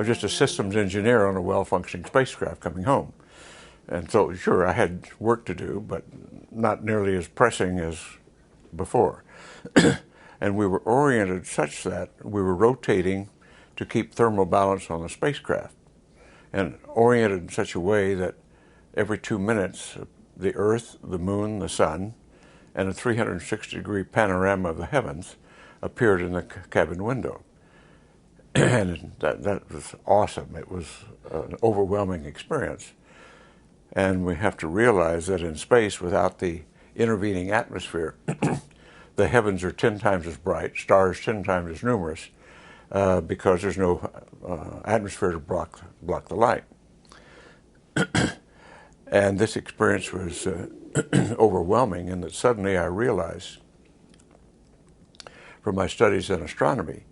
just a systems engineer on a well-functioning spacecraft coming home. And so, sure, I had work to do, but not nearly as pressing as before. And we were oriented such that we were rotating to keep thermal balance on the spacecraft, and oriented in such a way that every 2 minutes, the Earth, the Moon, the Sun, and a 360-degree panorama of the heavens appeared in the cabin window. And that was awesome. It was an overwhelming experience. And we have to realize that in space, without the intervening atmosphere, the heavens are 10 times as bright, stars 10 times as numerous, because there's no atmosphere to block the light. And this experience was overwhelming, in that suddenly I realized from my studies in astronomy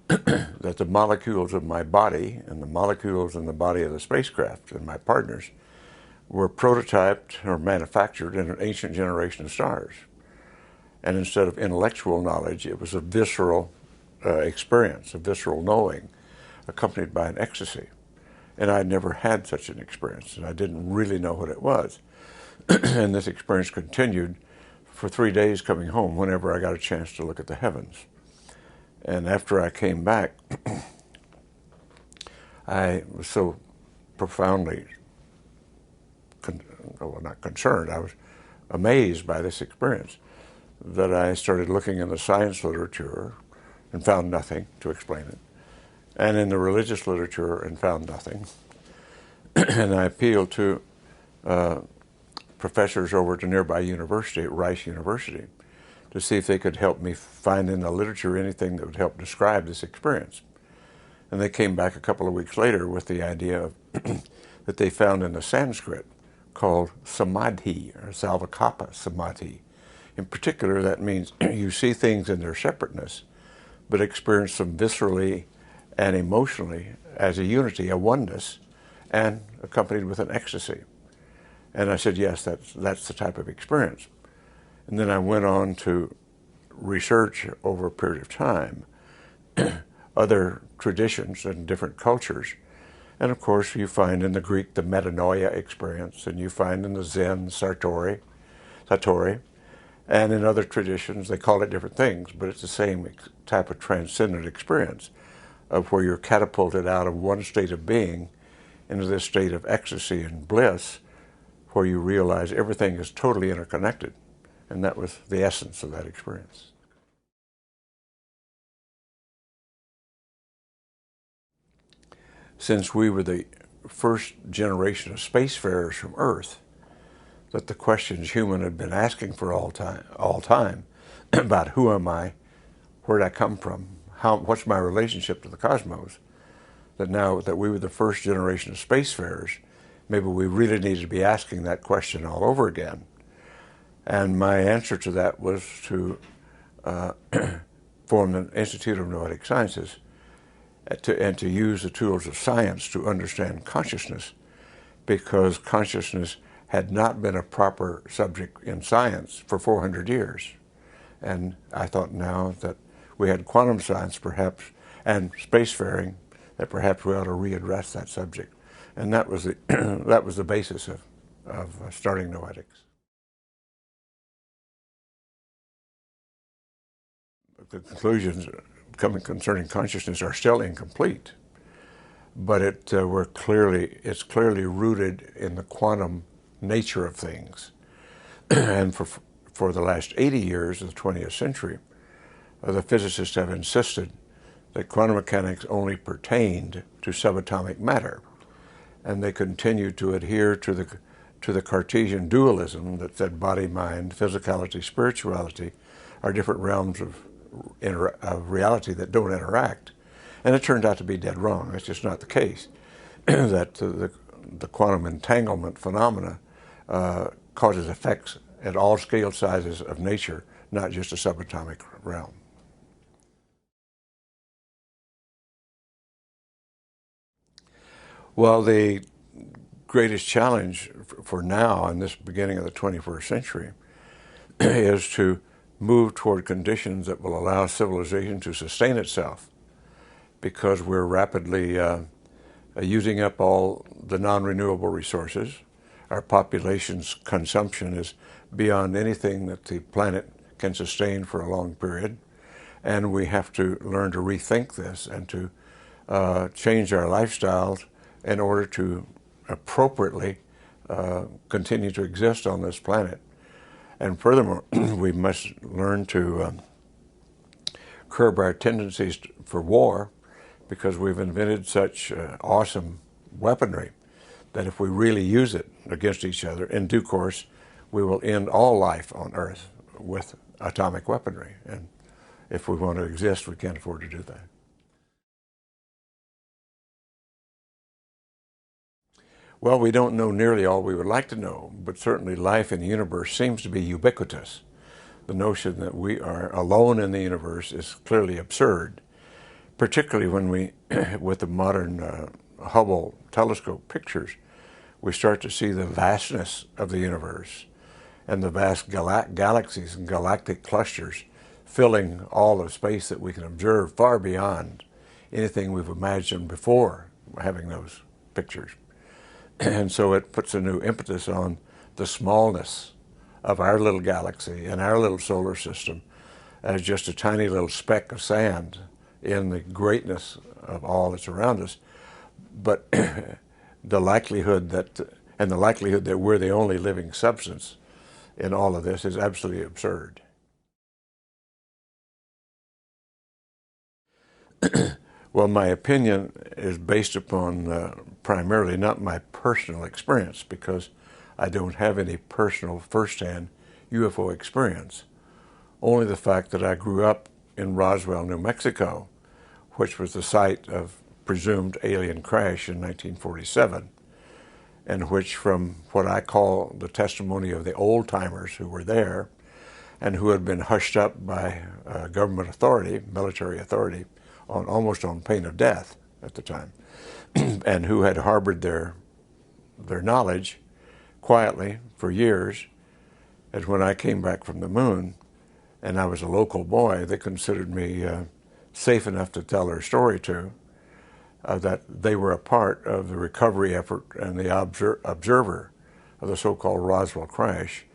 that the molecules of my body and the molecules in the body of the spacecraft and my partners were prototyped or manufactured in an ancient generation of stars. And instead of intellectual knowledge, it was a visceral experience, a visceral knowing, accompanied by an ecstasy. And I'd never had such an experience, and I didn't really know what it was. And this experience continued for 3 days coming home whenever I got a chance to look at the heavens. And after I came back, I was so profoundly, well, not concerned, I was amazed by this experience, that I started looking in the science literature and found nothing to explain it, and in the religious literature and found nothing. And I appealed to professors over at a nearby university, at Rice University, to see if they could help me find in the literature anything that would help describe this experience. And they came back a couple of weeks later with the idea of that they found in the Sanskrit called samadhi, or salvakapa samadhi. In particular, that means you see things in their separateness, but experience them viscerally and emotionally as a unity, a oneness, and accompanied with an ecstasy. And I said, yes, that's the type of experience. And then I went on to research over a period of time other traditions and different cultures. And of course, you find in the Greek the metanoia experience, and you find in the Zen satori, and in other traditions they call it different things, but it's the same type of transcendent experience of where you're catapulted out of one state of being into this state of ecstasy and bliss, where you realize everything is totally interconnected. And that was the essence of that experience. Since we were the first generation of spacefarers from Earth, that the questions human had been asking for all time about who am I, where did I come from, what's my relationship to the cosmos, that now that we were the first generation of spacefarers, maybe we really needed to be asking that question all over again. And my answer to that was to form the Institute of Noetic Sciences and to use the tools of science to understand consciousness, because consciousness had not been a proper subject in science for 400 years. And I thought now that we had quantum science perhaps and spacefaring, that perhaps we ought to readdress that subject. And that was the basis of starting Noetics. The conclusions concerning consciousness are still incomplete, but it's clearly rooted in the quantum nature of things. And for the last 80 years of the 20th century, the physicists have insisted that quantum mechanics only pertained to subatomic matter, and they continue to adhere to the Cartesian dualism that said body, mind, physicality, spirituality are different realms of reality that don't interact. And it turned out to be dead wrong. That's just not the case. That the quantum entanglement phenomena causes effects at all scale sizes of nature, not just a subatomic realm. Well, the greatest challenge for now in this beginning of the 21st century is to move toward conditions that will allow civilization to sustain itself, because we're rapidly using up all the non-renewable resources. Our population's consumption is beyond anything that the planet can sustain for a long period, and we have to learn to rethink this and to change our lifestyles in order to appropriately continue to exist on this planet. And furthermore, we must learn to curb our tendencies for war, because we've invented such awesome weaponry that if we really use it against each other, in due course, we will end all life on Earth with atomic weaponry. And if we want to exist, we can't afford to do that. Well, we don't know nearly all we would like to know, but certainly life in the universe seems to be ubiquitous. The notion that we are alone in the universe is clearly absurd, particularly when we, with the modern Hubble telescope pictures, we start to see the vastness of the universe and the vast galaxies and galactic clusters filling all of space that we can observe, far beyond anything we've imagined before having those pictures. And so it puts a new impetus on the smallness of our little galaxy and our little solar system as just a tiny little speck of sand in the greatness of all that's around us. But the likelihood that we're the only living substance in all of this is absolutely absurd. Well, my opinion is based upon primarily not my personal experience, because I don't have any personal first-hand UFO experience. Only the fact that I grew up in Roswell, New Mexico, which was the site of presumed alien crash in 1947, and which, from what I call the testimony of the old-timers who were there and who had been hushed up by government authority, military authority, almost on pain of death at the time, and who had harbored their knowledge quietly for years, as when I came back from the moon and I was a local boy, they considered me safe enough to tell their story to, that they were a part of the recovery effort and the observer of the so-called Roswell crash,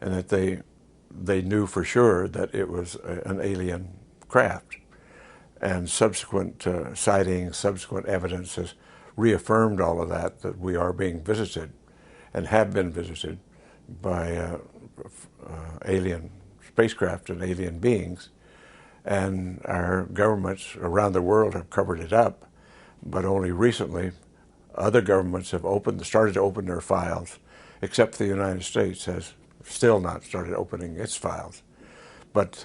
and that they knew for sure that it was an alien craft. And subsequent sightings, subsequent evidence has reaffirmed all of that we are being visited and have been visited by alien spacecraft and alien beings. And our governments around the world have covered it up, but only recently other governments have started to open their files, except the United States has still not started opening its files. But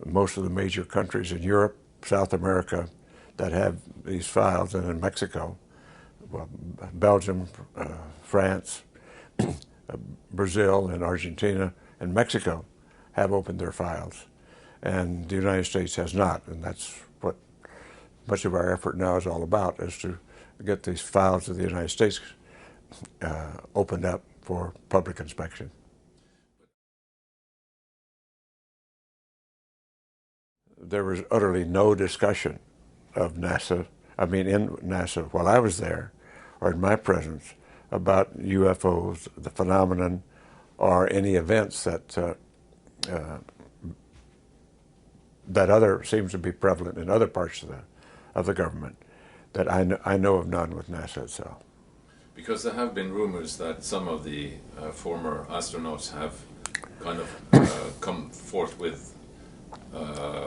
most of the major countries in Europe, South America, that have these files, and in Mexico, well, Belgium, France, Brazil, and Argentina, and Mexico have opened their files. And the United States has not, and that's what much of our effort now is all about, is to get these files of the United States opened up for public inspection. There was utterly no discussion of NASA, in NASA while I was there, or in my presence, about UFOs, the phenomenon, or any events that seems to be prevalent in other parts of the government. That I know of none with NASA itself. Because there have been rumors that some of the former astronauts have kind of come forth with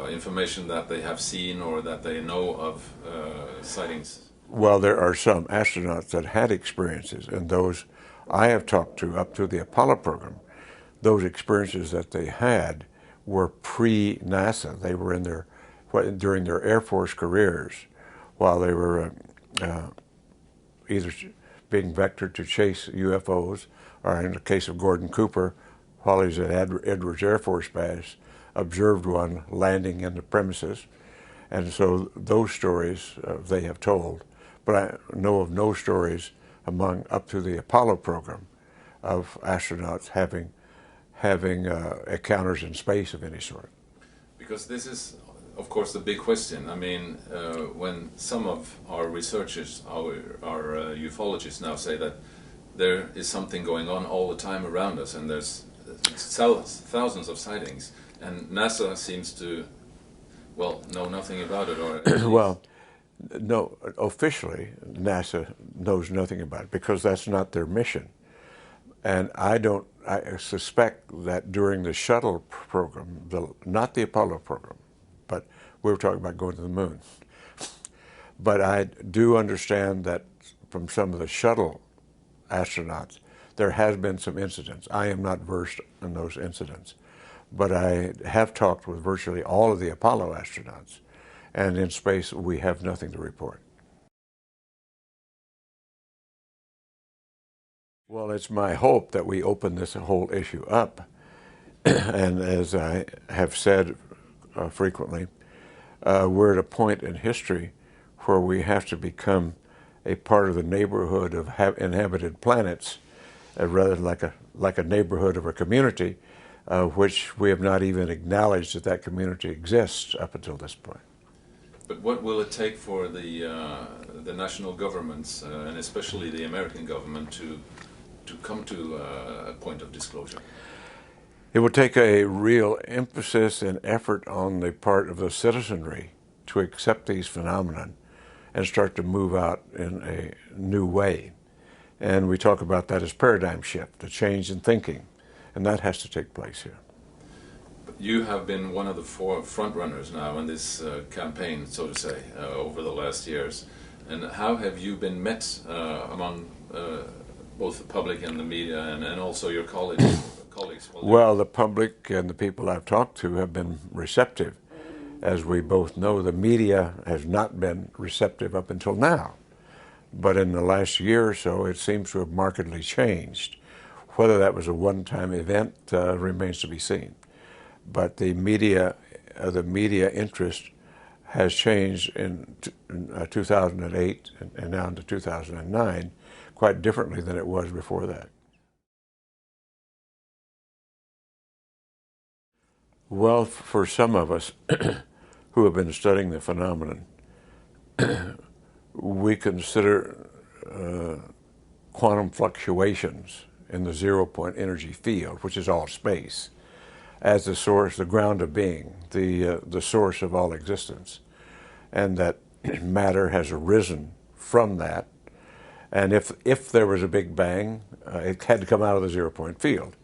information that they have seen or that they know of sightings. Well, there are some astronauts that had experiences, and those I have talked to up to the Apollo program, those experiences that they had were pre-NASA. They were during their Air Force careers, while they were either being vectored to chase UFOs, or in the case of Gordon Cooper, while he was at Edwards Air Force Base, observed one landing in the premises. And so those stories they have told. But I know of no stories up to the Apollo program of astronauts having encounters in space of any sort. Because this is of course, the big question. I mean, when some of our researchers, our ufologists now say that there is something going on all the time around us, and there's thousands of sightings, and NASA seems to, well, know nothing about it, or well, no, officially NASA knows nothing about it because that's not their mission. And I suspect that during the shuttle program, not the Apollo program, but we were talking about going to the moon. But I do understand that from some of the shuttle astronauts, there has been some incidents. I am not versed in those incidents, but I have talked with virtually all of the Apollo astronauts, and in space we have nothing to report. Well, it's my hope that we open this whole issue up, and as I have said frequently, we're at a point in history where we have to become a part of the neighborhood of inhabited planets, rather than like a neighborhood of a community, which we have not even acknowledged that community exists up until this point. But what will it take for the national governments, and especially the American government, to come to a point of disclosure? It would take a real emphasis and effort on the part of the citizenry to accept these phenomena and start to move out in a new way. And we talk about that as paradigm shift, a change in thinking, and that has to take place here. You have been one of the four front runners now in this campaign, so to say, over the last years. And how have you been met among both the public and the media, and also your colleagues? Well, the public and the people I've talked to have been receptive. As we both know, the media has not been receptive up until now. But in the last year or so, it seems to have markedly changed. Whether that was a one-time event remains to be seen. But the media interest has changed in 2008 and now into 2009 quite differently than it was before that. Well, for some of us who have been studying the phenomenon, we consider quantum fluctuations in the zero-point energy field, which is all space, as the source, the ground of being, the source of all existence, and that matter has arisen from that. And if there was a Big Bang, it had to come out of the zero-point field.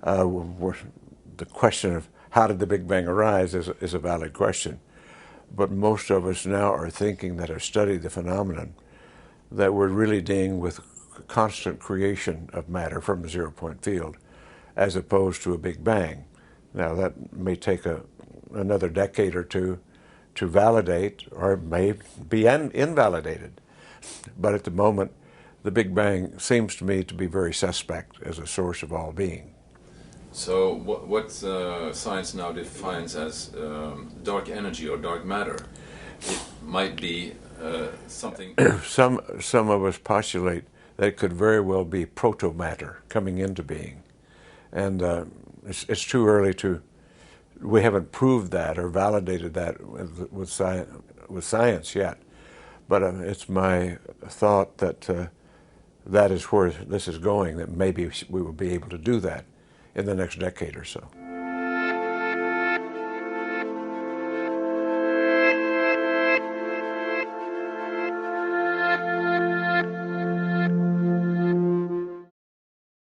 The question of how did the Big Bang arise is a valid question. But most of us now are thinking, that have studied the phenomenon, that we're really dealing with constant creation of matter from the zero-point field, as opposed to a Big Bang. Now that may take another decade or two to validate, or it may be invalidated. But at the moment, the Big Bang seems to me to be very suspect as a source of all being. So what science now defines as dark energy or dark matter, it might be something... Some of us postulate that it could very well be proto-matter coming into being. And it's too early we haven't proved that or validated that with science yet. But it's my thought that that is where this is going, that maybe we will be able to do that in the next decade or so.